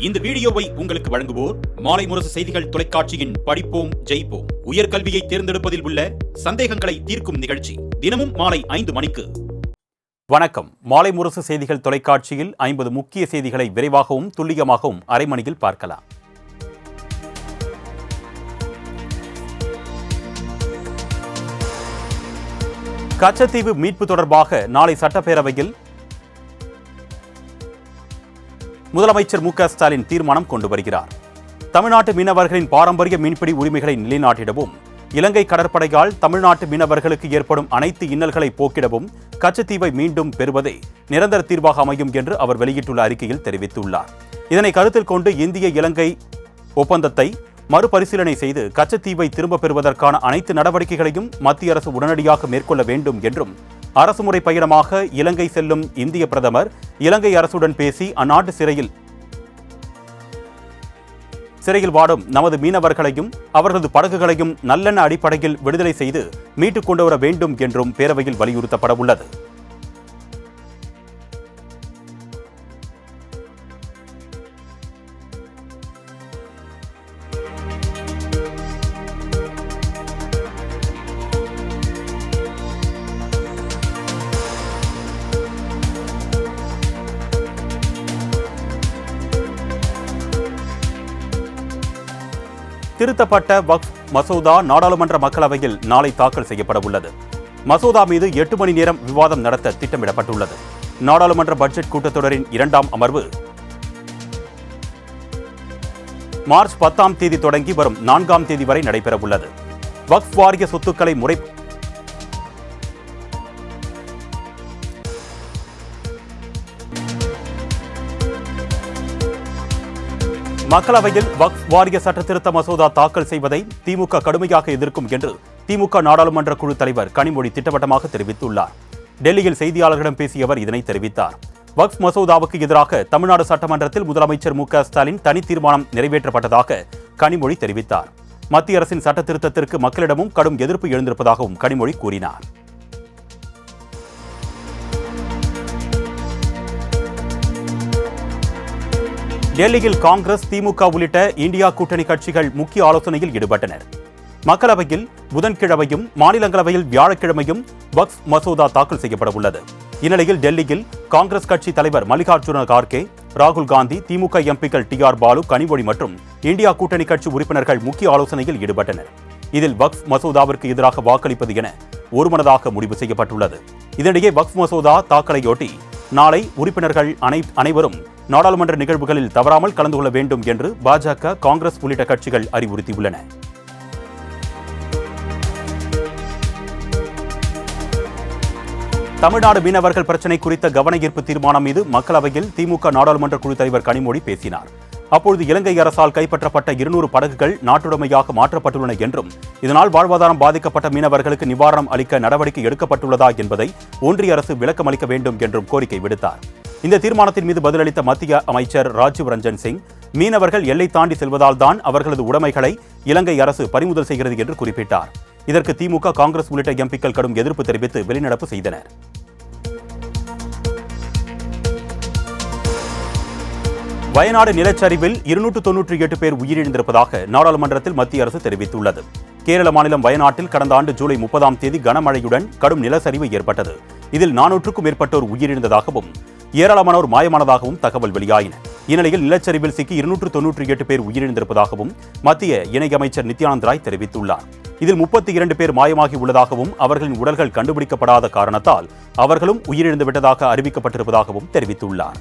இந்த வீடியோவை உங்களுக்கு வழங்குவோர் மாலை முரசு செய்திகள் தொலைக்காட்சியின் படிப்போம் ஜெயிப்போம் உயர்கல்வியை தேர்ந்தெடுப்பதில் உள்ள சந்தேகங்களை தீர்க்கும் நிகழ்ச்சி தினமும் மாலை 5 மணிக்கு. வணக்கம். மாலை முரசு செய்திகள் தொலைக்காட்சியில் 50 முக்கிய செய்திகளை விரைவாகவும் துல்லியமாகவும் அரை மணியில் பார்க்கலாம். கச்சத்தீவு மீட்பு தொடர்பாக நாளை சட்டப்பேரவையில் முதலமைச்சர் மு க ஸ்டாலின் தீர்மானம் கொண்டு வருகிறார். தமிழ்நாட்டு மீனவர்களின் பாரம்பரிய மீன்பிடி உரிமைகளை நிலைநாட்டிடவும், இலங்கை கடற்படையால் தமிழ்நாட்டு மீனவர்களுக்கு ஏற்படும் அனைத்து இன்னல்களை போக்கிடவும் கச்சத்தீவை மீண்டும் பெறுவதே நிரந்தர தீர்வாக அமையும் என்று அவர் வெளியிட்டுள்ள அறிக்கையில் தெரிவித்துள்ளார். இதனை கருத்தில் கொண்டு இந்திய இலங்கை ஒப்பந்தத்தை மறுபரிசீலனை செய்து கச்சத்தீவை திரும்பப் பெறுவதற்கான அனைத்து நடவடிக்கைகளையும் மத்திய அரசு உடனடியாக மேற்கொள்ள வேண்டும் என்றும், அரசுமுறை பயணமாக இலங்கை செல்லும் இந்திய பிரதமர் இலங்கை அரசுடன் பேசி அந்நாட்டு சிறையில் வாடும் நமது மீனவர்களையும் அவர்களது படகுகளையும் நல்லெண்ண அடிப்படையில் விடுதலை செய்து மீட்டுக் கொண்டு வர வேண்டும் என்றும் பேரவையில் வலியுறுத்தப்பட உள்ளது. திருத்தப்பட்ட வக்ஃப் மசோதா நாடாளுமன்ற மக்களவையில் நாளை தாக்கல் செய்யப்பட உள்ளது. மசோதா மீது 8 மணி நேரம் விவாதம் நடத்த திட்டமிடப்பட்டுள்ளது. நாடாளுமன்ற பட்ஜெட் கூட்டத்தொடரின் 2ஆம் அமர்வு மார்ச் 10ஆம் தேதி தொடங்கி வரும் 4ஆம் தேதி வரை நடைபெறவுள்ளது. வக்ஃப் வாரிய சொத்துக்களை மக்களவையில் வக்ஃப் வாரிய சட்ட திருத்த மசோதா தாக்கல் செய்வதை திமுக கடுமையாக எதிர்க்கும் என்று திமுக நாடாளுமன்ற குழு தலைவர் கனிமொழி திட்டவட்டமாக தெரிவித்துள்ளார். டெல்லியில் செய்தியாளர்களிடம் பேசிய அவர் இதனை தெரிவித்தார். வக்ஃப் மசோதாவுக்கு எதிராக தமிழ்நாடு சட்டமன்றத்தில் முதலமைச்சர் மு க ஸ்டாலின் தனி தீர்மானம் நிறைவேற்றப்பட்டதாக கனிமொழி தெரிவித்தார். மத்திய அரசின் சட்ட திருத்தத்திற்கு மக்களிடமும் கடும் எதிர்ப்பு எழுந்திருப்பதாகவும் கனிமொழி கூறினார். டெல்லியில் காங்கிரஸ், திமுக உள்ளிட்ட இந்தியா கூட்டணி கட்சிகள் முக்கிய ஆலோசனையில் ஈடுபட்டனர். மக்களவையில் புதன்கிழமையும் மாநிலங்களவையில் வியாழக்கிழமையும் வக்ஃப் மசோதா தாக்கல் செய்யப்பட உள்ளது. இந்நிலையில் டெல்லியில் காங்கிரஸ் கட்சி தலைவர் மல்லிகார்ஜுன கார்கே, ராகுல் காந்தி, திமுக எம்பிக்கள் டி.ஆர். பாலு, கனிமொழி மற்றும் இந்தியா கூட்டணி கட்சி உறுப்பினர்கள் முக்கிய ஆலோசனையில் ஈடுபட்டனர். இதில் வக்ஃப் மசோதாவிற்கு எதிராக வாக்களிப்பது என ஒருமனதாக முடிவு செய்யப்பட்டுள்ளது. இதனிடையே வக்ஃப் மசோதா தாக்கலையொட்டி நாளை உறுப்பினர்கள் அனைவரும் நாடாளுமன்ற நிகழ்வுகளில் தவறாமல் கலந்து கொள்ள வேண்டும் என்று பாஜக, காங்கிரஸ் உள்ளிட்ட கட்சிகள் அறிவுறுத்தியுள்ளன. தமிழ்நாடு மீனவர்கள் பிரச்சினை குறித்த கவன ஈர்ப்பு தீர்மானம் மீது மக்களவையில் திமுக நாடாளுமன்ற குழு தலைவர் கனிமொழி பேசினார். அப்பொழுது இலங்கை அரசால் கைப்பற்றப்பட்ட 200 படகுகள் நாட்டுடைமையாக மாற்றப்பட்டுள்ளன என்றும், இதனால் வாழ்வாதாரம் பாதிக்கப்பட்ட மீனவர்களுக்கு நிவாரணம் அளிக்க நடவடிக்கை எடுக்கப்பட்டுள்ளதா என்பதை ஒன்றிய அரசு விளக்கம் அளிக்க வேண்டும் என்றும் கோரிக்கை விடுத்தார். இந்த தீர்மானத்தின் மீது பதிலளித்த மத்திய அமைச்சர் ராஜீவ் ரஞ்சன் சிங், மீனவர்கள் எல்லை தாண்டி செல்வதால் தான் அவர்களது உடைமைகளை இலங்கை அரசு பறிமுதல் செய்கிறது என்று குறிப்பிட்டார். இதற்கு திமுக, காங்கிரஸ் உள்ளிட்ட எம்பிக்கள் கடும் எதிர்ப்பு தெரிவித்து வெளிநடப்பு செய்தனர். வயநாடு நிலச்சரிவில் 298 பேர் உயிரிழந்திருப்பதாக நாடாளுமன்றத்தில் மத்திய அரசு தெரிவித்துள்ளது. கேரள மாநிலம் வயநாட்டில் கடந்த ஆண்டு ஜூலை 30ஆம் தேதி கனமழையுடன் கடும் நிலச்சரிவு ஏற்பட்டது. இதில் 400க்கும் மேற்பட்டோர் உயிரிழந்ததாகவும் ஏராளமானோர் மாயமானதாகவும் தகவல் வெளியாயின. இந்நிலையில் நிலச்சரிவில் சிக்கி 298 பேர் உயிரிழந்திருப்பதாகவும் மத்திய இணையமைச்சர் நித்யானந்த் ராய் தெரிவித்துள்ளார். இதில் 32 பேர் மாயமாகி உள்ளதாகவும், அவர்களின் உடல்கள் கண்டுபிடிக்கப்படாத காரணத்தால் அவர்களும் உயிரிழந்து விட்டதாக அறிவிக்கப்பட்டிருப்பதாகவும் தெரிவித்துள்ளார்.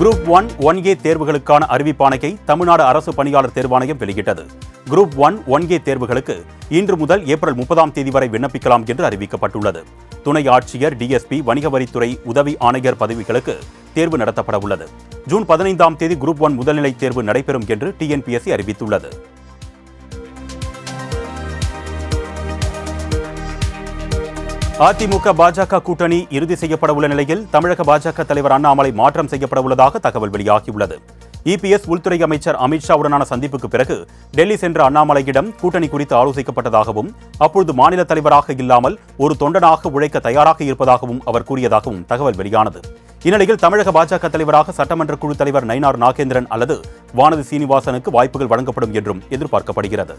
குரூப் 1, 1A தேர்வுகளுக்கான அறிவிப்பாணையை தமிழ்நாடு அரசு பணியாளர் தேர்வாணையம் வெளியிட்டது. குரூப் 1, 1A தேர்வுகளுக்கு இன்று முதல் ஏப்ரல் 30ஆம் தேதி வரை விண்ணப்பிக்கலாம் என்று அறிவிக்கப்பட்டுள்ளது. துணை ஆட்சியர், டிஎஸ்பி, வணிக வரித்துறை உதவி ஆணையர் பதவிகளுக்கு தேர்வு நடத்தப்பட உள்ளது. ஜூன் 15ஆம் தேதி குரூப் 1 முதல்நிலை தேர்வு நடைபெறும் என்று டிஎன்பிஎஸ்சி அறிவித்துள்ளது. அதிமுக, பாஜக கூட்டணி இறுதி செய்யப்பட உள்ள நிலையில் தமிழக பாஜக தலைவர் அண்ணாமலை மாற்றம் செய்யப்பட உள்ளதாக தகவல் வெளியாகியுள்ளது. இபிஎஸ் உள்துறை அமைச்சர் அமித்ஷாவுடனான சந்திப்புக்கு பிறகு டெல்லி சென்ற அண்ணாமலையிடம் கூட்டணி குறித்து ஆலோசிக்கப்பட்டதாகவும் அப்பொழுது மாநில தலைவராக இல்லாமல் ஒரு தொண்டனாக உழைக்க தயாராக இருப்பதாகவும் அவர் கூறியதாகவும் தகவல் வெளியானது. இந்நிலையில் தமிழக பாஜக தலைவராக சட்டமன்ற குழு தலைவர் நயினார் நாகேந்திரன் அல்லது வானதி சீனிவாசனுக்கு வாய்ப்புகள் வழங்கப்படும் என்றும் எதிர்பார்க்கப்படுகிறது.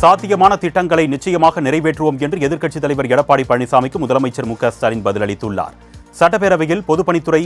சாத்தியமான திட்டங்களை நிச்சயமாக நிறைவேற்றுவோம் என்று எதிர்க்கட்சித் தலைவர் எடப்பாடி பழனிசாமிக்கு முதலமைச்சர் மு.க. ஸ்டாலின் பதிலளித்துள்ளார். சட்டப்பேரவையில் பொதுப்பணித்துறை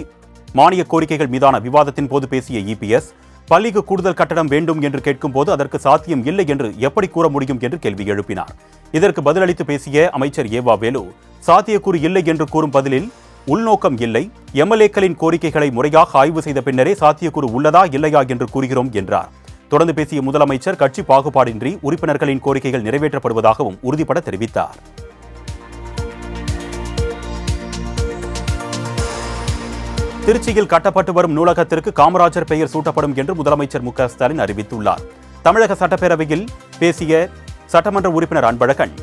மானிய கோரிக்கைகள் மீதான விவாதத்தின் போது பேசிய இபிஎஸ், பள்ளிக்கு கூடுதல் கட்டடம் வேண்டும் என்று கேட்கும்போது அதற்கு சாத்தியம் இல்லை என்று எப்படி கூற முடியும் என்று கேள்வி எழுப்பினார். இதற்கு பதிலளித்து பேசிய அமைச்சர் ஏவா வேலு, சாத்தியக்கூறு இல்லை என்று கூறும் பதிலில் உள்நோக்கம் இல்லை, எம்எல்ஏக்களின் கோரிக்கைகளை முறையாக ஆய்வு செய்த பின்னரே சாத்தியக்கூறு உள்ளதா இல்லையா என்று கூறுகிறோம் என்றார். தொடர்ந்து பேசிய முதலமைச்சர் கட்சி பாகுபாடின்றி உறுப்பினர்களின் கோரிக்கைகள் நிறைவேற்றப்படுவதாகவும் உறுதிபட தெரிவித்தார். திருச்சியில் கட்டப்பட்டு வரும் நூலகத்திற்கு காமராஜர் பெயர் சூட்டப்படும் என்று முதலமைச்சர் மு.க. ஸ்டாலின் அறிவித்துள்ளார். தமிழக சட்டப்பேரவையில் பேசிய சட்டமன்ற உறுப்பினர் அன்பழகன்,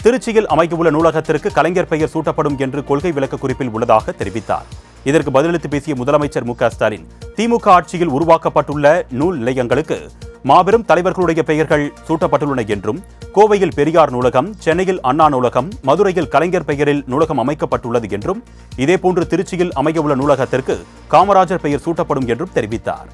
திருச்சியில் அமைக்கவுள்ள நூலகத்திற்கு கலைஞர் பெயர் சூட்டப்படும் என்று கொள்கை விளக்க குறிப்பில் உள்ளதாக தெரிவித்தார். இதற்கு பதிலளித்து பேசிய முதலமைச்சர் மு.க. ஸ்டாலின், திமுக ஆட்சியில் உருவாக்கப்பட்டுள்ள நூல் நிலையங்களுக்கு மாபெரும் தலைவர்களுடைய பெயர்கள் சூட்டப்பட்டுள்ளன என்றும், கோவையில் பெரியார் நூலகம், சென்னையில் அண்ணா நூலகம், மதுரையில் கலைஞர் பெயரில் நூலகம் அமைக்கப்பட்டுள்ளது என்றும், இதேபோன்று திருச்சியில் அமையவுள்ள நூலகத்திற்கு காமராஜர் பெயர் சூட்டப்படும் என்றும் தெரிவித்தார்.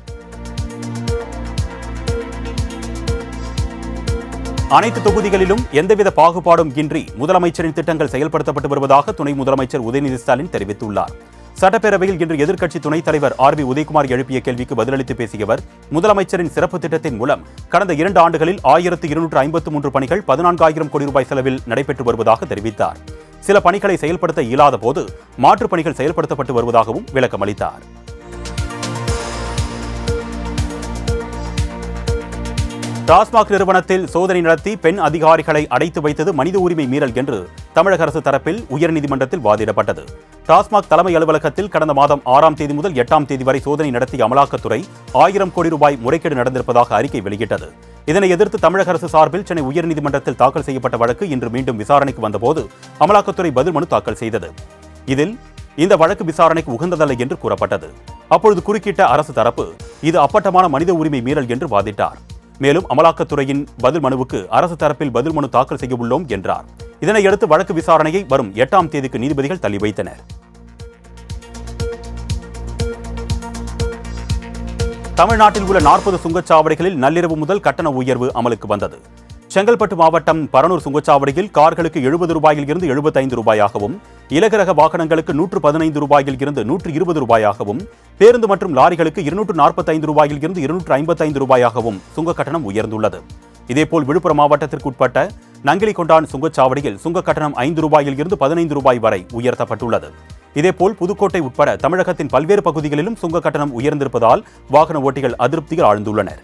அனைத்து தொகுதிகளிலும் எந்தவித பாகுபாடும் இன்றி முதலமைச்சரின் திட்டங்கள் செயல்படுத்தப்பட்டு வருவதாக துணை முதலமைச்சர் உதயநிதி ஸ்டாலின் தெரிவித்துள்ளார். சட்டப்பேரவையில் இன்று எதிர்க்கட்சி துணைத் தலைவர் ஆர்.பி. உதயகுமார் எழுப்பிய கேள்விக்கு பதிலளித்து பேசிய அவர், முதலமைச்சரின் சிறப்பு திட்டத்தின் மூலம் கடந்த 2 ஆண்டுகளில் 1253 பணிகள் 14,000 கோடி ரூபாய் செலவில் நடைபெற்று வருவதாக தெரிவித்தார். சில பணிகளை செயல்படுத்த இயலாத போது மாற்றுப் பணிகள் செயல்படுத்தப்பட்டு வருவதாகவும் விளக்கமளித்தார். டாஸ்மாக் நிறுவனத்தில் சோதனை நடத்தி பெண் அதிகாரிகளை அடைத்து வைத்தது மனித உரிமை மீறல் என்று தமிழக அரசு தரப்பில் உயர்நீதிமன்றத்தில் வாதிடப்பட்டது. டாஸ்மாக் தலைமை அலுவலகத்தில் கடந்த மாதம் 6ஆம் தேதி முதல் 8ஆம் தேதி வரை சோதனை நடத்திய அமலாக்கத்துறை 1000 கோடி ரூபாய் முறைகேடு நடந்திருப்பதாக அறிக்கை வெளியிட்டது. இதனை எதிர்த்து தமிழக அரசு சார்பில் சென்னை உயர்நீதிமன்றத்தில் தாக்கல் செய்யப்பட்ட வழக்கு இன்று மீண்டும் விசாரணைக்கு வந்தபோது அமலாக்கத்துறை பதில் மனு தாக்கல் செய்தது. இதில் இந்த வழக்கு விசாரணைக்கு உகந்ததல்ல என்று கூறப்பட்டது. அப்பொழுது குறுக்கிட்ட அரசு தரப்பு, இது அப்பட்டமான மனித உரிமை மீறல் என்று வாதிட்டார். மேலும் அமலாக்கத்துறையின் பதில் மனுவுக்கு அரசு தரப்பில் பதில் மனு தாக்கல் செய்ய உள்ளோம் என்றார். இதனையடுத்து வழக்கு விசாரணையை வரும் 8ஆம் தேதிக்கு நீதிபதிகள் தள்ளி வைத்தனர். தமிழ்நாட்டில் உள்ள 40 சுங்கச்சாவடிகளில் நள்ளிரவு முதல் கட்டண உயர்வு அமலுக்கு வந்தது. செங்கல்பட்டு மாவட்டம் பரனூர் சுங்கச்சாவடியில் கார்களுக்கு 70 ரூபாயில் இருந்து 75 ரூபாயாகவும், இலகுரக வாகனங்களுக்கு 115 ரூபாயில் இருந்து 120 ரூபாயாகவும், பேருந்து மற்றும் லாரிகளுக்கு 245 ரூபாயில் இருந்து 255 ரூபாயாகவும் சுங்க கட்டணம் உயர்ந்துள்ளது. இதேபோல் விழுப்புரம் மாவட்டத்திற்கு உட்பட்ட நங்கிலிகொண்டான் சுங்கச்சாவடியில் சுங்க கட்டணம் 5 ரூபாயில் இருந்து 15 ரூபாய் வரை உயர்த்தப்பட்டுள்ளது. இதேபோல் புதுக்கோட்டை உட்பட தமிழகத்தின் பல்வேறு பகுதிகளிலும் சுங்க கட்டணம் உயர்ந்திருப்பதால் வாகன ஓட்டிகள் அதிருப்தியில் ஆழ்ந்துள்ளனர்.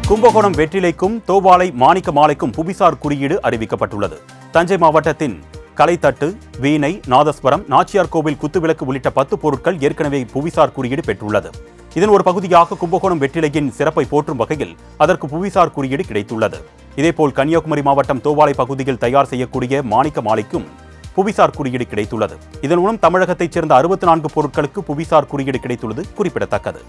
கும்பகோணம் வெற்றிலைக்கும் தோவாளை மாணிக்க மாலைக்கும் புவிசார் குறியீடு அறிவிக்கப்பட்டுள்ளது. தஞ்சை மாவட்டத்தின் கலைத்தட்டு, வீணை, நாதஸ்வரம், நாச்சியார் கோவில் குத்துவிளக்கு உள்ளிட்ட 10 பொருட்கள் ஏற்கனவே புவிசார் குறியீடு பெற்றுள்ளது. இதன் ஒரு பகுதியாக கும்பகோணம் வெற்றிலையின் சிறப்பை போற்றும் வகையில் அதற்கு புவிசார் குறியீடு கிடைத்துள்ளது. இதேபோல் கன்னியாகுமரி மாவட்டம் தோவாளை பகுதியில் தயார் செய்யக்கூடிய மாணிக்க மாலைக்கும் புவிசார் குறியீடு கிடைத்துள்ளது. இதன் மூலம் தமிழகத்தைச் சேர்ந்த 64 பொருட்களுக்கு புவிசார் குறியீடு கிடைத்துள்ளது குறிப்பிடத்தக்கது.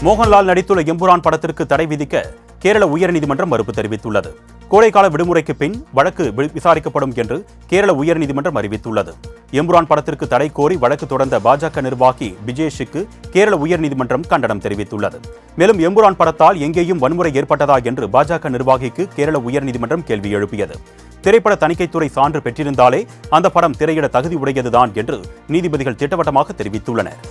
மோகன்லால் நடித்துள்ள எம்புரான் படத்திற்கு தடை விதிக்க கேரள உயர்நீதிமன்றம் மறுப்பு தெரிவித்துள்ளது. கோடைக்கால விடுமுறைக்கு பின் வழக்கு விசாரிக்கப்படும் என்று கேரள உயர்நீதிமன்றம் அறிவித்துள்ளது. எம்புரான் படத்திற்கு தடை கோரி வழக்கு தொடர்ந்த பாஜக நிர்வாகி பிஜேஷுக்கு கேரள உயர்நீதிமன்றம் கண்டனம் தெரிவித்துள்ளது. மேலும் எம்புரான் படத்தால் எங்கேயும் வன்முறை ஏற்பட்டதா என்று பாஜக நிர்வாகிக்கு கேரள உயர்நீதிமன்றம் கேள்வி எழுப்பியது. திரைப்பட தணிக்கைத்துறை சான்று பெற்றிருந்தாலே அந்த படம் திரையிட தகுதி உடையதுதான் என்று நீதிபதிகள் திட்டவட்டமாக தெரிவித்துள்ளனர்.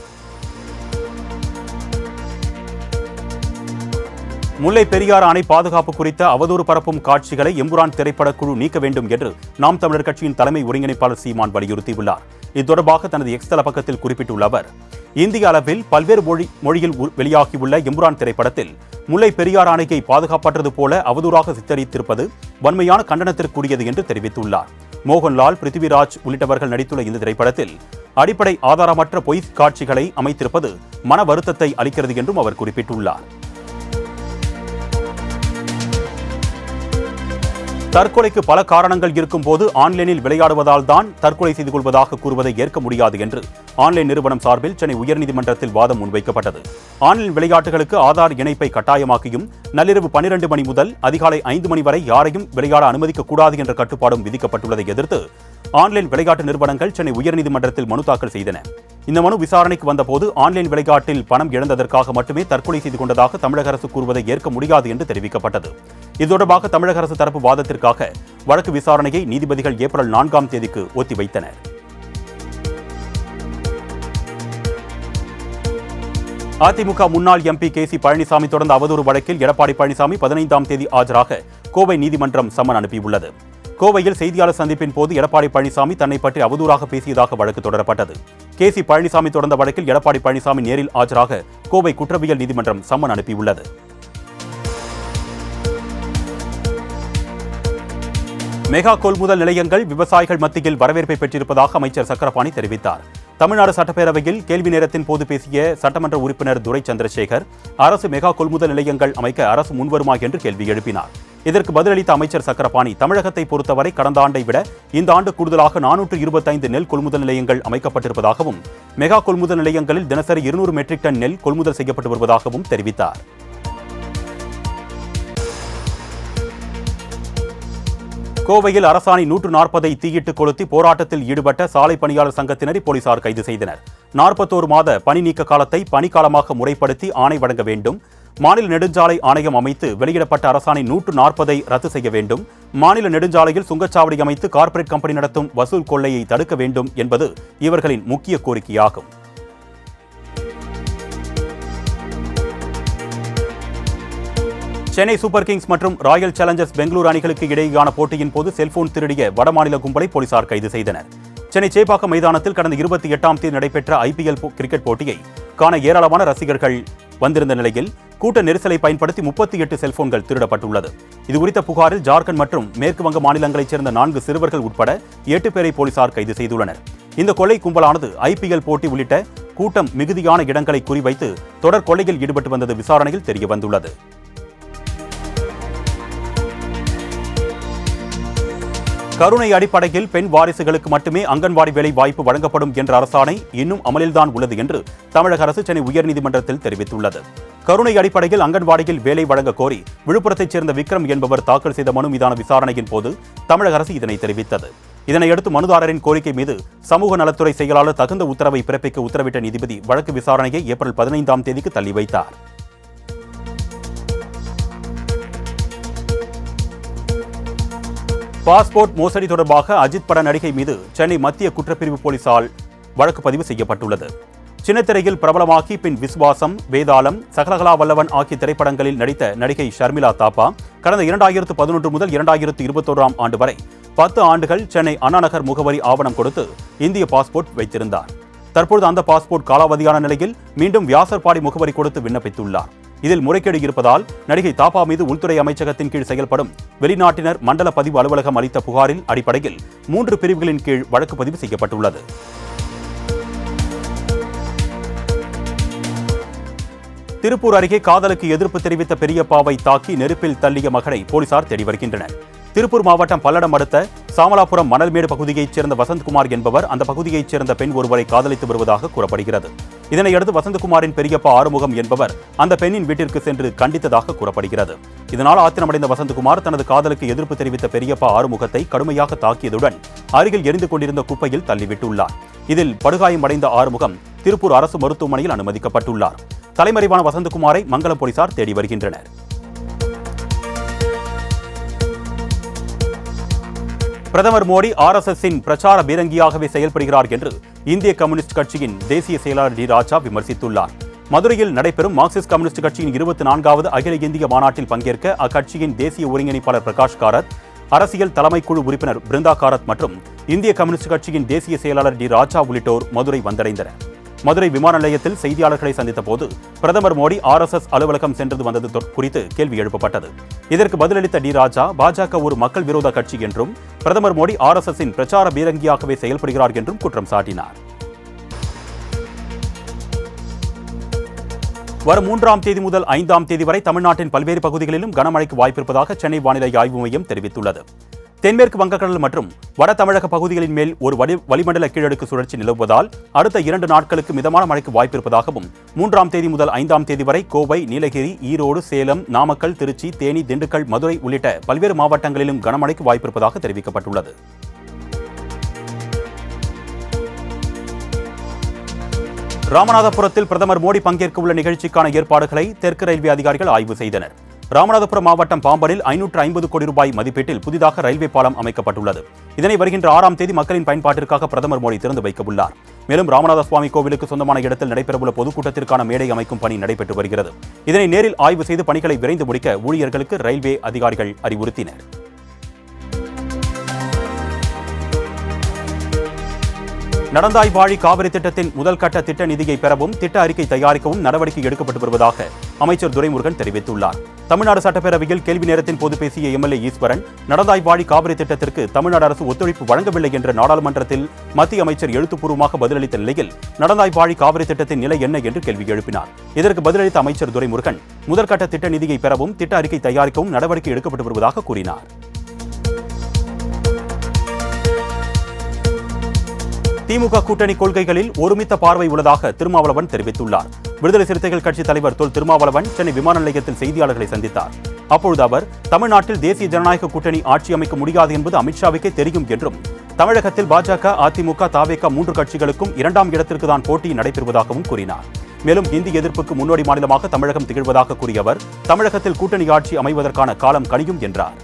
முல்லை பெரியாறு அணை பாதுகாப்பு குறித்த அவதூறு பரப்பும் காட்சிகளை எம்புரான் திரைப்படக்குழு நீக்க வேண்டும் என்று நாம் தமிழர் கட்சியின் தலைமை ஒருங்கிணைப்பாளர் சீமான் வலியுறுத்தியுள்ளார். இது தொடர்பாக தனது எக்ஸ் தள பக்கத்தில் குறிப்பிட்டுள்ள அவர், இந்திய அளவில் பல்வேறு மொழியில் வெளியாகியுள்ள எம்புரான் திரைப்படத்தில் முல்லை பெரியாறு அணையை பாதுகாப்பற்றது போல அவதூறாக சித்தரித்திருப்பது வன்மையான கண்டனத்திற்குரியது என்று தெரிவித்துள்ளார். மோகன்லால், பிருத்திவிராஜ் உள்ளிட்டவர்கள் நடித்துள்ள இந்த திரைப்படத்தில் அடிப்படை ஆதாரமற்ற பொய் காட்சிகளை அமைத்திருப்பது மன வருத்தத்தை அளிக்கிறது என்றும் அவர் குறிப்பிட்டுள்ளார். தற்கொலைக்கு பல காரணங்கள் இருக்கும் போது ஆன்லைனில் விளையாடுவதால் தான் தற்கொலை செய்து கொள்வதாக கூறுவதை ஏற்க முடியாது என்று ஆன்லைன் நிறுவனம் சார்பில் சென்னை உயர்நீதிமன்றத்தில் வாதம் முன்வைக்கப்பட்டது. ஆன்லைன் விளையாட்டுகளுக்கு ஆதார் இணைப்பை கட்டாயமாக்கியும் நள்ளிரவு 12 மணி முதல் அதிகாலை 5 மணி வரை யாரையும் விளையாட அனுமதிக்கக்கூடாது என்ற கட்டுப்பாடும் விதிக்கப்பட்டுள்ளதை எதிர்த்து ஆன்லைன் விளையாட்டு நிறுவனங்கள் சென்னை உயர்நீதிமன்றத்தில் மனு தாக்கல் செய்தன. இந்த மனு விசாரணைக்கு வந்தபோது ஆன்லைன் விளையாட்டில் பணம் இழந்ததற்காக மட்டுமே தற்கொலை செய்து கொண்டதாக தமிழக அரசு கூறுவதை ஏற்க முடியாது என்று தெரிவிக்கப்பட்டது. இது தொடர்பாக தமிழக அரசு தரப்பு வாதத்திற்காக வழக்கு விசாரணையை நீதிபதிகள் ஏப்ரல் 4ஆம் தேதிக்கு ஒத்திவைத்தனர். அதிமுக முன்னாள் எம்பி கேசி பழனிசாமி தொடர்ந்த அவதூறு வழக்கில் எடப்பாடி பழனிசாமி 15ஆம் தேதி ஆஜராக கோவை நீதிமன்றம் சம்மன் அனுப்பியுள்ளது. கோவையில் செய்தியாளர் சந்திப்பின் போது எடப்பாடி பழனிசாமி தன்னை பற்றி அவதூறாக பேசியதாக வழக்கு தொடரப்பட்டது. கேசி பழனிசாமி தொடர்ந்த வழக்கில் எடப்பாடி பழனிசாமி நேரில் ஆஜராக கோவை குற்றவியல் நீதிமன்றம் சம்மன் அனுப்பியுள்ளது. மெகா கொள்முதல் நிலையங்கள் விவசாயிகள் மத்தியில் வரவேற்பை பெற்றிருப்பதாக அமைச்சர் சக்கரபாணி தெரிவித்தார். தமிழ்நாடு சட்டப்பேரவையில் கேள்வி நேரத்தின் போது பேசிய சட்டமன்ற உறுப்பினர் துரை சந்திரசேகர், அரசு மெகா கொள்முதல் நிலையங்கள் அமைக்க அரசு முன்வருமா என்று கேள்வி எழுப்பினார். இதற்கு பதிலளித்த அமைச்சர் சக்கரபாணி, தமிழகத்தை பொறுத்தவரை கடந்த ஆண்டை விட இந்த ஆண்டு கூடுதலாக 425 நெல் கொள்முதல் நிலையங்கள் அமைக்கப்பட்டிருப்பதாகவும் மெகா கொள்முதல் நிலையங்களில் தினசரி 200 மெட்ரிக் டன் நெல் கொள்முதல் செய்யப்பட்டு வருவதாகவும் தெரிவித்தார். கோவையில் அரசாணை 140 தீயிட்டு கொளுத்தி போராட்டத்தில் ஈடுபட்ட சாலை பணியாளர் சங்கத்தினரை போலீசார் கைது செய்தனர். 41 மாத பணி நீக்க காலத்தை பணிக்காலமாக முறைப்படுத்தி ஆணை வழங்க வேண்டும். மாநில நெடுஞ்சாலை ஆணையம் அமைத்து வெளியிடப்பட்ட அரசாணை 140 ரத்து செய்ய வேண்டும். மாநில நெடுஞ்சாலையில் சுங்கச்சாவடி அமைத்து கார்ப்பரேட் கம்பெனி நடத்தும் வசூல் கொள்ளையை தடுக்க வேண்டும் என்பது இவர்களின் முக்கிய கோரிக்கையாகும். சென்னை சூப்பர் கிங்ஸ் மற்றும் ராயல் சேலஞ்சர்ஸ் பெங்களூரு அணிகளுக்கு இடையேயான போட்டியின் போது செல்போன் திருடிய வடமாநில கும்பலை போலீசார் கைது செய்தனர். சென்னை சேப்பாக்கம் மைதானத்தில் கடந்த 28ஆம் தேதி நடைபெற்ற IPL கிரிக்கெட் போட்டியை காண ஏராளமான ரசிகர்கள் வந்திருந்த நிலையில் கூட்ட நெரிசலை பயன்படுத்தி 38 செல்போன்கள் திருடப்பட்டுள்ளது. இதுகுறித்த புகாரில் ஜார்க்கண்ட் மற்றும் மேற்கு வங்க மாநிலங்களைச் சேர்ந்த 4 சிறுவர்கள் உட்பட 8 பேரை போலீசார் கைது செய்துள்ளனர். இந்த கொள்ளை கும்பலானது IPL போட்டி உள்ளிட்ட கூட்டம் மிகுதியான இடங்களை குறிவைத்து தொடர் கொள்ளையில் ஈடுபட்டு வந்தது விசாரணையில் தெரியவந்துள்ளது. கருணை அடிப்படையில் பெண் வாரிசுகளுக்கு மட்டுமே அங்கன்வாடி வேலை வாய்ப்பு வழங்கப்படும் என்ற அரசாணை இன்னும் அமலில்தான் உள்ளது என்று தமிழக அரசு சென்னை உயர்நீதிமன்றத்தில் தெரிவித்துள்ளது. கருணை அடிப்படையில் அங்கன்வாடியில் வேலை வழங்க கோரி விழுப்புரத்தைச் சேர்ந்த விக்ரம் என்பவர் தாக்கல் செய்த மனு மீதான விசாரணையின் போது தமிழக அரசு இதனை தெரிவித்தது. இதனையடுத்து மனுதாரரின் கோரிக்கை மீது சமூக நலத்துறை செயலாளர் தகுந்த உத்தரவை பிறப்பிக்க உத்தரவிட்ட நீதிபதி வழக்கு விசாரணையை ஏப்ரல் 15ஆம் தேதிக்கு தள்ளி வைத்தார். பாஸ்போர்ட் மோசடி தொடர்பாக அஜித் பட நடிகை மீது சென்னை மத்திய குற்றப்பிரிவு போலீசால் வழக்கு பதிவு செய்யப்பட்டுள்ளது. சின்னத்திரையில் பிரபலமாக்கி பின் விஸ்வாசம், வேதாளம், சகலகலா வல்லவன் ஆகிய திரைப்படங்களில் நடித்த நடிகை ஷர்மிளா தாப்பா கடந்த 2011 முதல் 2021ஆம் ஆண்டு வரை 10 ஆண்டுகள் சென்னை அண்ணாநகர் முகவரி ஆவணம் கொடுத்து இந்திய பாஸ்போர்ட் வைத்திருந்தார். தற்பொழுது அந்த பாஸ்போர்ட் காலாவதியான நிலையில் மீண்டும் வியாசர்பாடி முகவரி கொடுத்து விண்ணப்பித்துள்ளார். இதில் முறைகேடு இருப்பதால் நடிகை தாப்பா மீது உள்துறை அமைச்சகத்தின் கீழ் செயல்படும் வெளிநாட்டினர் மண்டல பதிவு அலுவலகம் அளித்த புகாரின் அடிப்படையில் 3 பிரிவுகளின் கீழ் வழக்கு பதிவு செய்யப்பட்டுள்ளது. திருப்பூர் அருகே காதலுக்கு எதிர்ப்பு தெரிவித்த பெரியப்பாவை தாக்கி நெருப்பில் தள்ளிய மகனை போலீசார் தேடி வருகின்றனர். திருப்பூர் மாவட்டம் பல்லடம் அடுத்த சாமலாபுரம் மணல்மேடு பகுதியைச் சேர்ந்த வசந்த்குமார் என்பவர் அந்த பகுதியைச் சேர்ந்த பெண் ஒருவரை காதலித்து வருவதாக கூறப்படுகிறது. இதனையடுத்து வசந்த்குமாரின் பெரியப்பா ஆறுமுகம் என்பவர் அந்த பெண்ணின் வீட்டிற்கு சென்று கண்டித்ததாக கூறப்படுகிறது. இதனால் ஆத்திரமடைந்த வசந்த்குமார் தனது காதலுக்கு எதிர்ப்பு தெரிவித்த பெரியப்பா ஆறுமுகத்தை கடுமையாக தாக்கியதுடன் அருகில் எரிந்து கொண்டிருந்த குப்பையில் தள்ளிவிட்டுள்ளார். இதில் படுகாயமடைந்த ஆறுமுகம் திருப்பூர் அரசு மருத்துவமனையில் அனுமதிக்கப்பட்டுள்ளார். தலைமறைவான வசந்த்குமாரை மங்களம் போலீசார் தேடி வருகின்றனர். பிரதமர் மோடி RSSின் பிரச்சார பீரங்கியாகவே செயல்படுகிறார் என்று இந்திய கம்யூனிஸ்ட் கட்சியின் தேசிய செயலாளர் டி ராஜா விமர்சித்துள்ளார். மதுரையில் நடைபெறும் மார்க்சிஸ்ட் கம்யூனிஸ்ட் கட்சியின் 24வது அகில இந்திய மாநாட்டில் பங்கேற்க அக்கட்சியின் தேசிய ஒருங்கிணைப்பாளர் பிரகாஷ் காரத், அரசியல் தலைமைக்குழு உறுப்பினர் பிருந்தா காரத் மற்றும் இந்திய கம்யூனிஸ்ட் கட்சியின் தேசிய செயலாளர் டி ராஜா உள்ளிட்டோர் மதுரை வந்தடைந்தனர். மதுரை விமான நிலையத்தில் செய்தியாளர்களை சந்தித்த போது பிரதமர் மோடி RSS அலுவலகம் சென்றது வந்தது குறித்து கேள்வி எழுப்பப்பட்டது. இதற்கு பதிலளித்த டி ராஜா, பாஜக ஒரு மக்கள் விரோத கட்சி என்றும் பிரதமர் மோடி RSSின் பிரச்சார பீரங்கியாகவே செயல்படுகிறார் என்றும் குற்றம் சாட்டினார். வரும் 3ஆம் தேதி முதல் 5ஆம் தேதி வரை தமிழ்நாட்டின் பல்வேறு பகுதிகளிலும் கனமழைக்கு வாய்ப்பிருப்பதாக சென்னை வானிலை ஆய்வு மையம் தெரிவித்துள்ளது. தென்மேற்கு வங்கக்கடல் மற்றும் வட தமிழக பகுதிகளின் மேல் ஒரு வளிமண்டல கீழடுக்கு சுழற்சி நிலவுவதால் அடுத்த 2 நாட்களுக்கு மிதமான மழைக்கு வாய்ப்பிருப்பதாகவும் 3ஆம் தேதி முதல் 5ஆம் தேதி வரை கோவை, நீலகிரி, ஈரோடு, சேலம், நாமக்கல், திருச்சி, தேனி, திண்டுக்கல், மதுரை உள்ளிட்ட பல்வேறு மாவட்டங்களிலும் கனமழைக்கு வாய்ப்பிருப்பதாக தெரிவிக்கப்பட்டுள்ளது. ராமநாதபுரத்தில் பிரதமர் மோடி பங்கேற்க உள்ள நிகழ்ச்சிக்கான ஏற்பாடுகளை தெற்கு ரயில்வே அதிகாரிகள் ஆய்வு செய்தனர். ராமநாதபுரம் மாவட்டம் பாம்பனில் 550 கோடி ரூபாய் மதிப்பீட்டில் புதிதாக ரயில்வே பாலம் அமைக்கப்பட்டுள்ளது. இதனை வருகின்ற 6ஆம் தேதி மக்களின் பயன்பாட்டிற்காக பிரதமர் மோடி திறந்து வைக்க உள்ளார். மேலும் ராமநாத சுவாமி கோவிலுக்கு சொந்தமான இடத்தில் நடைபெறவுள்ள பொதுக்கூட்டத்திற்கான மேடை அமைக்கும் பணி நடைபெற்று வருகிறது. இதனை நேரில் ஆய்வு செய்து பணிகளை விரைந்து முடிக்க ஊழியர்களுக்கு ரயில்வே அதிகாரிகள் அறிவுறுத்தினர். நடந்தாய் வாழி காவிரி திட்டத்தின் முதல் கட்ட திட்ட நிதியை பெறவும் திட்ட அறிக்கை தயாரிக்கவும் நடவடிக்கை எடுக்கப்பட்டு வருவதாக அமைச்சர் துரைமுருகன் தெரிவித்துள்ளார். தமிழ்நாடு சட்டப்பேரவையில் கேள்வி நேரத்தின் போது பேசிய எம்எல்ஏ ஈஸ்வரன், நடந்தாய் வாழி காவிரி திட்டத்திற்கு தமிழ்நாடு அரசு ஒத்துழைப்பு வழங்கவில்லை என்ற நாடாளுமன்றத்தில் மத்திய அமைச்சர் எழுத்துப்பூர்வமாக பதிலளித்த நிலையில் நடந்தாய் வாழி காவிரி திட்டத்தின் நிலை என்ன என்று கேள்வி எழுப்பினார். இதற்கு பதிலளித்த அமைச்சர் துரைமுருகன், முதற்கட்ட திட்ட நிதியை பெறவும் திட்ட அறிக்கை தயாரிக்கவும் நடவடிக்கை எடுக்கப்பட்டு வருவதாக கூறினார். திமுக கூட்டணி கொள்கைகளில் ஒருமித்த பார்வை உள்ளதாக திருமாவளவன் தெரிவித்துள்ளார். விடுதலை சிறுத்தைகள் கட்சி தலைவர் தொல் திருமாவளவன் சென்னை விமான நிலையத்தில் செய்தியாளர்களை சந்தித்தார். அப்பொழுது அவர், தமிழ்நாட்டில் தேசிய ஜனநாயக கூட்டணி ஆட்சி அமைக்க முடியாது என்பது அமித்ஷாவுக்கே தெரியும் என்றும், தமிழகத்தில் பாஜக, அதிமுக, தவேக 3 கட்சிகளுக்கும் 2ஆம் இடத்திற்கு தான் போட்டி நடைபெறுவதாகவும் கூறினார். மேலும் இந்தி எதிர்ப்புக்கு முன்னோடி மாநிலமாக தமிழகம் திகழ்வதாக கூறிய அவர், தமிழகத்தில் கூட்டணி ஆட்சி அமைவதற்கான காலம் கனியும் என்றார்.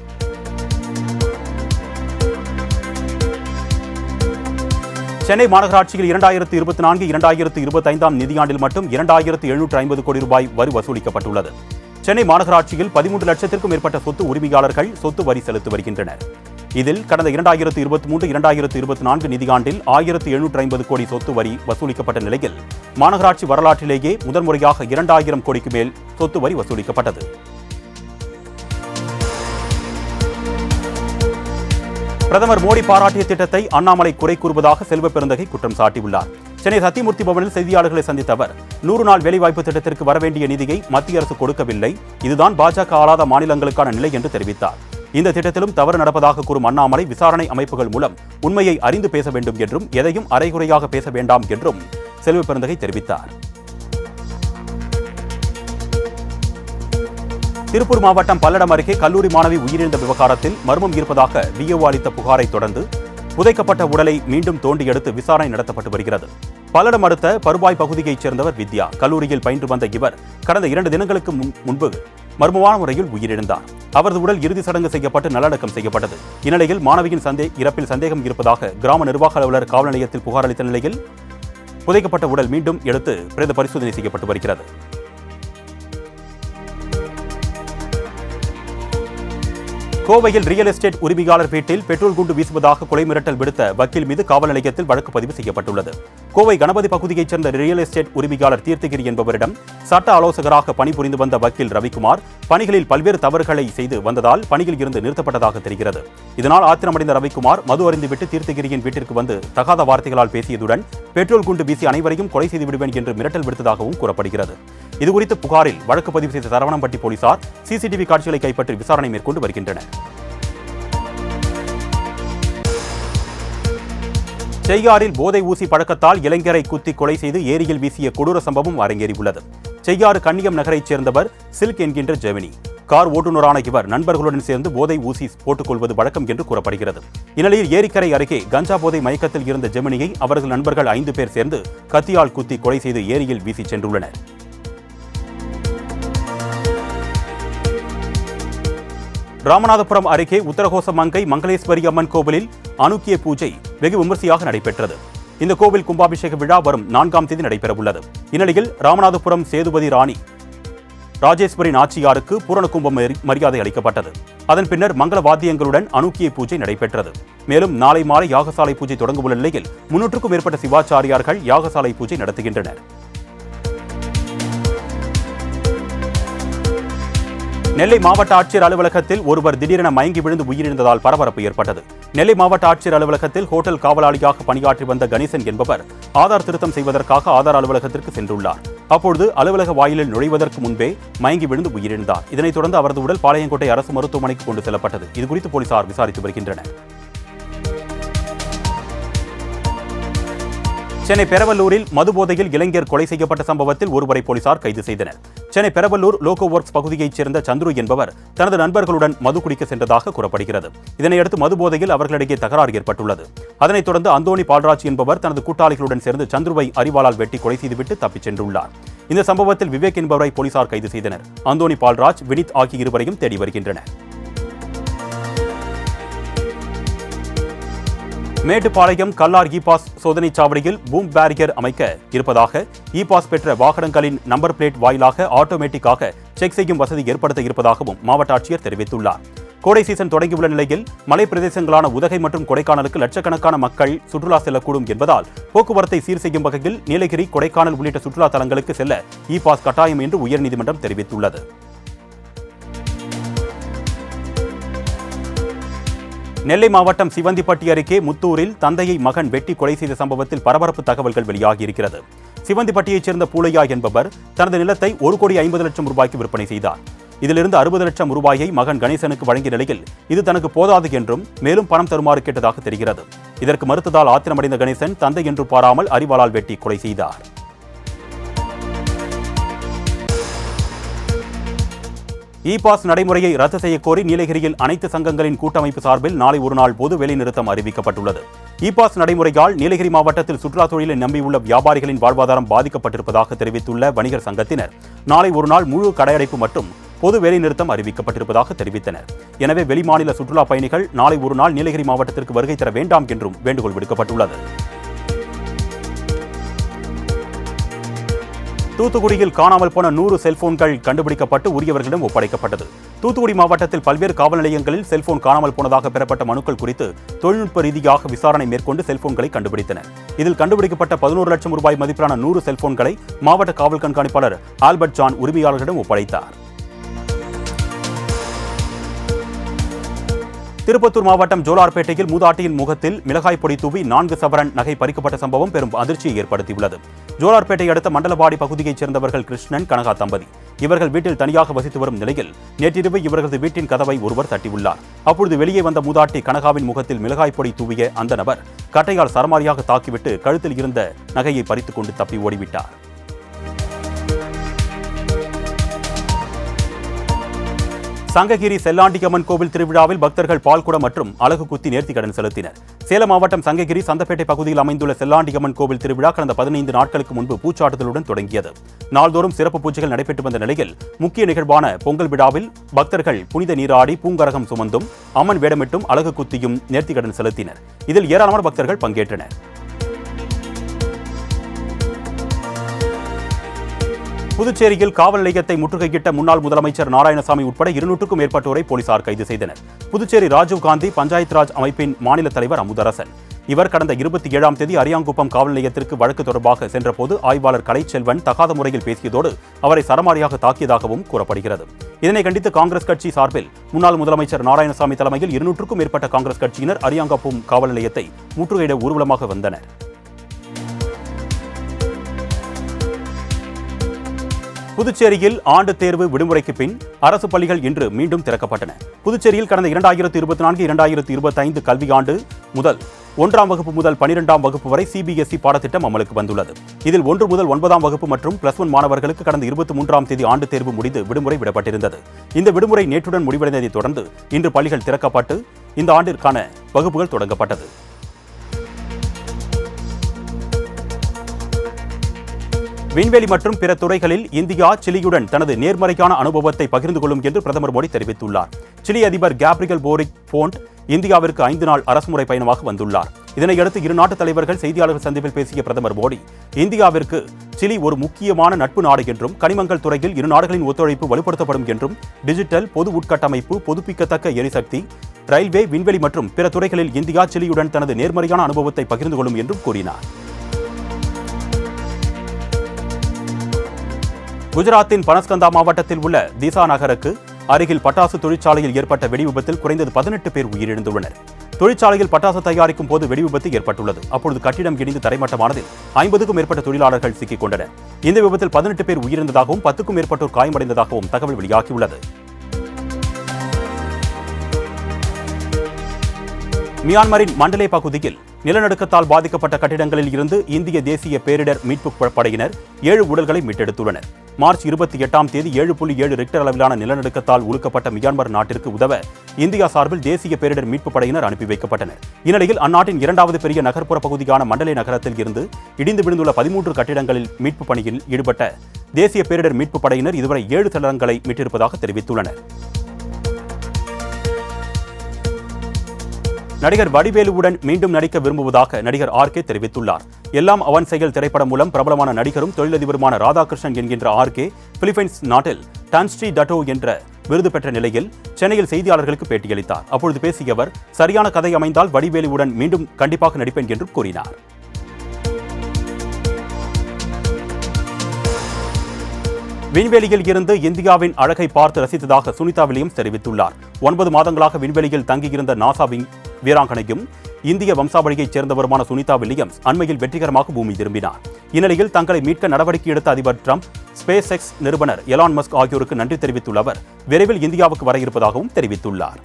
சென்னை மாநகராட்சியில் 2024-2025 நிதியாண்டில் மட்டும் 2750 கோடி ரூபாய் வரி வசூலிக்கப்பட்டுள்ளது. சென்னை மாநகராட்சியில் 13 லட்சத்திற்கும் மேற்பட்ட சொத்து உரிமையாளர்கள் சொத்து வரி செலுத்தி வருகின்றனர். இதில் கடந்த 2023-2024 நிதியாண்டில் 1750 கோடி சொத்து வரி வசூலிக்கப்பட்ட நிலையில் மாநகராட்சி வரலாற்றிலேயே முதன்முறையாக 2000 கோடிக்கு மேல் சொத்து வரி வசூலிக்கப்பட்டது. பிரதமர் மோடி பாராட்டிய திட்டத்தை அண்ணாமலை குறை கூறுவதாக செல்வ பெருந்தகை குற்றம் சாட்டியுள்ளார். சென்னை சத்தியமூர்த்தி பவனில் செய்தியாளர்களை சந்தித்த அவர், 100 நாள் வேலைவாய்ப்பு திட்டத்திற்கு வரவேண்டிய நிதியை மத்திய அரசு கொடுக்கவில்லை, இதுதான் பாஜக ஆளாத மாநிலங்களுக்கான நிலை என்று தெரிவித்தார். இந்த திட்டத்திலும் தவறு நடப்பதாக கூறும் அண்ணாமலை, விசாரணை அமைப்புகள் மூலம் உண்மையை அறிந்து பேச வேண்டும் என்றும் எதையும் அரைகுறையாக பேச வேண்டாம் என்றும் செல்வ பெருந்தகை தெரிவித்தார். திருப்பூர் மாவட்டம் பல்லடம் அருகே கல்லூரி மாணவி உயிரிழந்த விவகாரத்தில் மர்மம் இருப்பதாக விஏஓ அளித்த புகாரை தொடர்ந்து புதைக்கப்பட்ட உடலை மீண்டும் தோண்டி எடுத்து விசாரணை நடத்தப்பட்டு வருகிறது. பல்லடம் அடுத்த பருபாய் பகுதியைச் சேர்ந்தவர் வித்யா. கல்லூரியில் பயின்று வந்த இவர் கடந்த 2 தினங்களுக்கு முன்பு மர்மமான முறையில் உயிரிழந்தார். அவரது உடல் இறுதி சடங்கு செய்யப்பட்டு நல்லடக்கம் செய்யப்பட்டது. இந்நிலையில் மாணவியின் இறப்பில் சந்தேகம் இருப்பதாக கிராம நிர்வாக அலுவலர் காவல் நிலையத்தில் புகார் அளித்த நிலையில் புதைக்கப்பட்ட உடல் மீண்டும் எடுத்து பிரேத பரிசோதனை செய்யப்பட்டு வருகிறது. கோவையில் ரியல் எஸ்டேட் உரிமையாளர் வீட்டில் பெட்ரோல் குண்டு வீசுவதாக கொலை மிரட்டல் விடுத்த வக்கீல் மீது காவல் நிலையத்தில் வழக்கு பதிவு செய்யப்பட்டுள்ளது. கோவை கணபதி பகுதியைச் சேர்ந்த ரியல் எஸ்டேட் உரிமையாளர் தீர்த்தகிரி என்பவரிடம் சட்ட ஆலோசகராக பணிபுரிந்து வந்த வக்கீல் ரவிக்குமார் பணிகளில் பல்வேறு தவறுகளை செய்து வந்ததால் பணியில் இருந்து நிறுத்தப்பட்டதாக தெரிகிறது. இதனால் ஆத்திரமடைந்த ரவிக்குமார் மது அருந்திவிட்டு தீர்த்தகிரியின் வீட்டிற்கு வந்து தகாத வார்த்தைகளால் பேசியதுடன் பெட்ரோல் குண்டு வீசி அனைவரையும் கொலை செய்து விடுவேன் என்று மிரட்டல் விடுத்ததாகவும் கூறப்படுகிறது. இதுகுறித்து புகாரில் வழக்கு பதிவு செய்த சரவணம்பட்டி போலீசார் சிசிடிவி காட்சிகளை கைப்பற்றி விசாரணை மேற்கொண்டு வருகின்றனர். செய்யாறில் போதை ஊசி பழக்கத்தால் இளைஞரை குத்தி கொலை செய்து ஏரியில் வீசிய கொடூர சம்பவம் அரங்கேறியுள்ளது. செய்யாறு கன்னியம் நகரைச் சேர்ந்தவர் சில்க் என்கின்ற ஜெமினி. கார் ஓட்டுநரான இவர் நண்பர்களுடன் சேர்ந்து போதை ஊசி போட்டுக் கொள்வது வழக்கம் என்று கூறப்படுகிறது. இந்நிலையில் ஏரிக்கரை அருகே கஞ்சா போதை மயக்கத்தில் இருந்த ஜெமினியை அவரது நண்பர்கள் 5 பேர் சேர்ந்து கத்தியால் குத்தி கொலை செய்து ஏரியில் வீசி சென்றுள்ளனர். ராமநாதபுரம் அருகே உத்தரகோசமங்கை மங்களேஸ்வரி அம்மன் கோவிலில் அனுக்கிய பூஜை வெகு விமர்சையாக நடைபெற்றது. இந்த கோவில் கும்பாபிஷேக விழா வரும் 4ஆம் தேதி நடைபெறவுள்ளது. இந்நிலையில் ராமநாதபுரம் சேதுபதி ராணி ராஜேஸ்வரி நாச்சியாருக்கு பூரண கும்பம் மரியாதை அளிக்கப்பட்டது. அதன் பின்னர் மங்கள வாத்தியங்களுடன் அனுக்கிய பூஜை நடைபெற்றது. மேலும் நாளை மாலை யாகசாலை பூஜை தொடங்கவுள்ள நிலையில் 300க்கும் மேற்பட்ட சிவாச்சாரியார்கள் யாகசாலை பூஜை நடத்துகின்றனர். நெல்லை மாவட்ட ஆட்சியர் அலுவலகத்தில் ஒருவர் திடீரென மயங்கி விழுந்து உயிரிழந்ததால் பரபரப்பு ஏற்பட்டது. நெல்லை மாவட்ட ஆட்சியர் அலுவலகத்தில் ஹோட்டல் காவலாளியாக பணியாற்றி வந்த கணேசன் என்பவர் ஆதார் திருத்தம் செய்வதற்காக ஆதார் அலுவலகத்திற்கு சென்றுள்ளார். அப்பொழுது அலுவலக வாயிலில் நுழைவதற்கு முன்பே மயங்கி விழுந்து உயிரிழந்தார். இதனைத் தொடர்ந்து அவரது உடல் பாளையங்கோட்டை அரசு மருத்துவமனைக்கு கொண்டு செல்லப்பட்டது. இதுகுறித்து போலீசார் விசாரித்து வருகின்றனர். சென்னை பெரவல்லூரில் மதுபோதையில் இளைஞர் கொலை செய்யப்பட்ட சம்பவத்தில் ஒருவரை போலீசார் கைது செய்தனர். சென்னை பெரவல்லூர் லோகோ ஒர்க்ஸ் பகுதியைச் சேர்ந்த சந்துரு என்பவர் தனது நண்பர்களுடன் மது குடிக்க சென்றதாக கூறப்படுகிறது. இதனையடுத்து மதுபோதையில் அவர்களிடையே தகராறு ஏற்பட்டுள்ளது. அதனைத் தொடர்ந்து அந்தோணி பால்ராஜ் என்பவர் தனது கூட்டாளிகளுடன் சேர்ந்து சந்துருவை அரிவாளால் வெட்டி கொலை செய்துவிட்டு தப்பிச் சென்றுள்ளார். இந்த சம்பவத்தில் விவேக் என்பவரை போலீசார் கைது செய்தனர். அந்தோணி பால்ராஜ், வினித் ஆகிய இருவரையும் தேடி வருகின்றனர். மேட்டுப்பாளையம் கல்லார் இ பாஸ் சோதனை சாவடியில் பூம் பேரியர் அமைக்க இருப்பதாக இ பாஸ் பெற்ற வாகனங்களின் நம்பர் பிளேட் வாயிலாக ஆட்டோமேட்டிக்காக செக் செய்யும் வசதி ஏற்படுத்த இருப்பதாகவும் மாவட்ட ஆட்சியர் தெரிவித்துள்ளார். கோடை சீசன் தொடங்கியுள்ள நிலையில் மலை பிரதேசங்களான உதகை மற்றும் கொடைக்கானலுக்கு லட்சக்கணக்கான மக்கள் சுற்றுலா செல்லக்கூடும் என்பதால் போக்குவரத்தை சீர் செய்யும் வகையில் நீலகிரி, கொடைக்கானல் உள்ளிட்ட சுற்றுலா தலங்களுக்கு செல்ல இ பாஸ் கட்டாயம் என்று உயர்நீதிமன்றம் தெரிவித்துள்ளது. நெல்லை மாவட்டம் சிவந்திப்பட்டி அருகே முத்தூரில் தந்தையை மகன் வெட்டி கொலை செய்த சம்பவத்தில் பரபரப்பு தகவல்கள் வெளியாகியிருக்கிறது. சிவந்திப்பட்டியைச் சேர்ந்த பூலையா என்பவர் தனது நிலத்தை 1,50,00,000 ரூபாய்க்கு விற்பனை செய்தார். இதிலிருந்து 60 லட்சம் ரூபாயை மகன் கணேசனுக்கு வழங்கிய நிலையில் இது தனக்கு போதாது என்றும் மேலும் பணம் தருமாறு கேட்டதாக தெரிகிறது. இதற்கு மறுத்ததால் ஆத்திரமடைந்த கணேசன் தந்தை என்று பாராமல் அரிவாளால் வெட்டி கொலை செய்தார். இ பாஸ் நடைமுறையை ரத்து செய்ய கோரி நீலகிரியில் அனைத்து சங்கங்களின் கூட்டமைப்பு சார்பில் நாளை ஒருநாள் பொது வேலைநிறுத்தம் அறிவிக்கப்பட்டுள்ளது. இ பாஸ் நடைமுறையால் நீலகிரி மாவட்டத்தில் சுற்றுலா தொழிலை நம்பியுள்ள வியாபாரிகளின் வாழ்வாதாரம் பாதிக்கப்பட்டிருப்பதாக தெரிவித்துள்ள வணிகர் சங்கத்தினர் நாளை ஒருநாள் முழு கடையடைப்பு மற்றும் பொது வேலைநிறுத்தம் அறிவிக்கப்பட்டிருப்பதாக தெரிவித்தனர். எனவே வெளிமாநில சுற்றுலா பயணிகள் நாளை ஒருநாள் நீலகிரி மாவட்டத்திற்கு வருகை தர வேண்டாம் என்றும் வேண்டுகோள் விடுக்கப்பட்டுள்ளது. தூத்துக்குடியில் காணாமல் போன 100 செல்போன்கள் கண்டுபிடிக்கப்பட்டு உரியவர்களிடம் ஒப்படைக்கப்பட்டது. தூத்துக்குடி மாவட்டத்தில் பல்வேறு காவல் நிலையங்களில் செல்போன் காணாமல் போனதாக பெறப்பட்ட மனுக்கள் குறித்து தொழில்நுட்ப ரீதியாக விசாரணை மேற்கொண்டு செல்போன்களை கண்டுபிடித்தனர். இதில் கண்டுபிடிக்கப்பட்ட 11 லட்சம் ரூபாய் மதிப்பிலான 100 செல்போன்களை மாவட்ட காவல் கண்காணிப்பாளர் ஆல்பர்ட் ஜான் உரிமையாளர்களிடம் ஒப்படைத்தார். திருப்பத்தூர் மாவட்டம் ஜோலார்பேட்டையில் மூதாட்டியின் முகத்தில் மிளகாய் பொடி தூவி 4 சவரன் நகை பறிக்கப்பட்ட சம்பவம் பெரும் அதிர்ச்சியை ஏற்படுத்தியுள்ளது. ஜோலார்பேட்டை அடுத்த மண்டலபாடி பகுதியைச் சேர்ந்தவர்கள் கிருஷ்ணன், கனகா தம்பதி. இவர்கள் வீட்டில் தனியாக வசித்து வரும் நிலையில் நேற்றிரவு இவர்களது வீட்டின் கதவை ஒருவர் தட்டியுள்ளார். அப்பொழுது வெளியே வந்த மூதாட்டி கனகாவின் முகத்தில் மிளகாய் பொடி தூவிய அந்த நபர் கட்டையால் சரமாரியாக தாக்கிவிட்டு கழுத்தில் இருந்த நகையை பறித்துக் கொண்டு தப்பி ஓடிவிட்டார். சங்ககிரி செல்லாண்டியம்மன் கோவில் திருவிழாவில் பக்தர்கள் பால்குடம் மற்றும் அலகு குத்தி நேர்த்திக்கடன் செலுத்தினர். சேலம் மாவட்டம் சங்ககிரி சந்தப்பேட்டை பகுதியில் அமைந்துள்ள செல்லாண்டியம்மன் கோவில் திருவிழா கடந்த 15 நாட்களுக்கு முன்பு பூச்சாட்டுதலுடன் தொடங்கியது. நாள்தோறும் சிறப்பு பூஜைகள் நடைபெற்று வந்த நிலையில் முக்கிய நிகழ்வான பொங்கல் விழாவில் பக்தர்கள் புனித நீராடி பூங்கரகம் சுமந்தும் அம்மன் வேடமிட்டும் அலகு குத்தியும் நேர்த்திக்கடன் செலுத்தினர். இதில் ஏராளமான பக்தர்கள் பங்கேற்றனர். புதுச்சேரியில் காவல் நிலையத்தை முற்றுகையிட்ட முன்னாள் முதலமைச்சர் நாராயணசாமி உட்பட 200க்கும் மேற்பட்டோரை போலீசார் கைது செய்தனர். புதுச்சேரி ராஜீவ்காந்தி பஞ்சாயத் ராஜ் அமைப்பின் மாநில தலைவர் அமுதரசன். இவர் கடந்த 27ஆம் தேதி அரியாங்குப்பம் காவல் நிலையத்திற்கு வழக்கு தொடர்பாக சென்றபோது ஆய்வாளர் கலைச்செல்வன் தகாத முறையில் பேசியதோடு அவரை சரமாரியாக தாக்கியதாகவும் கூறப்படுகிறது. இதனை கண்டித்து காங்கிரஸ் கட்சி சார்பில் முன்னாள் முதலமைச்சர் நாராயணசாமி தலைமையில் 200க்கும் மேற்பட்ட காங்கிரஸ் கட்சியினர் அரியாங்குப்பம் காவல் நிலையத்தை முற்றுகையிட ஊர்வலமாக வந்தனர். புதுச்சேரியில் ஆண்டு தேர்வு விடுமுறைக்கு பின் அரசு பள்ளிகள் இன்று மீண்டும் திறக்கப்பட்டன. புதுச்சேரியில் கடந்த 2024-2025 கல்வியாண்டு முதல் 1ஆம் வகுப்பு முதல் 12ஆம் வகுப்பு வரை CBSE பாடத்திட்டம் அமலுக்கு வந்துள்ளது. இதில் 1 முதல் 9ஆம் வகுப்பு மற்றும் +1 மாணவர்களுக்கு கடந்த 23ஆம் தேதி ஆண்டு தேர்வு முடிந்து விடுமுறை விடப்பட்டிருந்தது. இந்த விடுமுறை நேற்றுடன் முடிவடைந்ததை தொடர்ந்து இன்று பள்ளிகள் திறக்கப்பட்டு இந்த ஆண்டிற்கான வகுப்புகள் தொடங்கப்பட்டது. விண்வெளி மற்றும் பிற துறைகளில் இந்தியா சிலியுடன் தனது நேர்மறையான அனுபவத்தை பகிர்ந்து கொள்ளும் என்று பிரதமர் மோடி தெரிவித்துள்ளார். சிலி அதிபர் கேப்ரியல் போரிக் போண்ட் இந்தியாவிற்கு 5 நாள் அரசுமுறை பயணமாக வந்துள்ளார். இதனையடுத்து இரு நாட்டு தலைவர்கள் செய்தியாளர்கள் சந்திப்பில் பேசிய பிரதமர் மோடி இந்தியாவிற்கு சிலி ஒரு முக்கியமான நட்பு நாடு என்றும் கனிமங்கள் துறையில் இரு நாடுகளின் ஒத்துழைப்பு வலுப்படுத்தப்படும் என்றும் டிஜிட்டல், பொது உட்கட்டமைப்பு, புதுப்பிக்கத்தக்க எரிசக்தி, ரயில்வே, விண்வெளி மற்றும் பிற துறைகளில் இந்தியா சிலியுடன் தனது நேர்மறையான அனுபவத்தை பகிர்ந்து கொள்ளும் என்றும் கூறினார். குஜராத்தின் பனஸ்கந்தா மாவட்டத்தில் உள்ள திசா நகருக்கு அருகில் பட்டாசு தொழிற்சாலையில் ஏற்பட்ட வெடிவிபத்தில் குறைந்தது 18 பேர் உயிரிழந்துள்ளனர். தொழிற்சாலையில் பட்டாசு தயாரிக்கும் போது வெடிவிபத்து ஏற்பட்டுள்ளது. அப்பொழுது கட்டிடம் இடிந்து தரைமட்டமானதில் 50க்கும் மேற்பட்ட தொழிலாளர்கள் சிக்கிக் கொண்டனர். இந்த விபத்தில் 18 பேர் உயிரிழந்ததாகவும் 10க்கும் மேற்பட்டோர் காயமடைந்ததாகவும் தகவல் வெளியாகியுள்ளது. மியான்மரின் மண்டலே பகுதியில் நிலநடுக்கத்தால் பாதிக்கப்பட்ட கட்டிடங்களில் இருந்து இந்திய தேசிய பேரிடர் மீட்பு படையினர் 7 உடல்களை மீட்டெடுத்துள்ளனர். மார்ச் 28ஆம் தேதி 7.7 ரிக்டர் அளவிலான நிலநடுக்கத்தால் உலுக்கப்பட்ட மியான்மர் நாட்டிற்கு உதவ இந்தியா சார்பில் தேசிய பேரிடர் மீட்பு படையினர் அனுப்பி வைக்கப்பட்டனர். இந்நிலையில் அந்நாட்டின் 2வது பெரிய நகர்ப்புற பகுதியான மண்டலே நகரத்தில் இருந்து இடிந்து விழுந்துள்ள 13 கட்டிடங்களில் மீட்பு பணியில் ஈடுபட்ட தேசிய பேரிடர் மீட்பு படையினர் இதுவரை 7 சடலங்களை மீட்டிருப்பதாக தெரிவித்துள்ளனர். நடிகர் வடிவேலுவுடன் மீண்டும் நடிக்க விரும்புவதாக நடிகர் ஆர்கே தெரிவித்துள்ளார். எல்லாம் அவன் செயல் திரைப்படம் மூலம் பிரபலமான நடிகரும் தொழிலதிபருமான ராதாகிருஷ்ணன் என்கின்ற ஆர்கே பிலிப்பைன்ஸ் நாட்டில் டான்ஸ்ட்ரி டட்டோ என்ற விருது பெற்ற நிலையில் சென்னையில் செய்தியாளர்களுக்கு பேட்டியளித்தார். அப்பொழுது பேசிய அவர், சரியான கதை அமைந்தால் வடிவேலுவுடன் மீண்டும் கண்டிப்பாக நடிப்பேன் என்று கூறினார். விண்வெளியில் இருந்து இந்தியாவின் அழகை பார்த்து ரசித்ததாக சுனிதா வில்லியம்ஸ் தெரிவித்துள்ளார். 9 மாதங்களாக விண்வெளியில் தங்கியிருந்த நாசா வீராங்கனையும் இந்திய வம்சாவளியைச் சேர்ந்தவருமான சுனிதா வில்லியம்ஸ் அண்மையில் வெற்றிகரமாக பூமி திரும்பினார். இந்நிலையில் தங்களை மீட்க நடவடிக்கை எடுத்த அதிபர் டிரம்ப், ஸ்பேஸ் எக்ஸ் நிறுவனர் எலான் மஸ்க் ஆகியோருக்கு நன்றி தெரிவித்துள்ள அவர் விரைவில் இந்தியாவுக்கு வர இருப்பதாகவும் தெரிவித்துள்ளார்.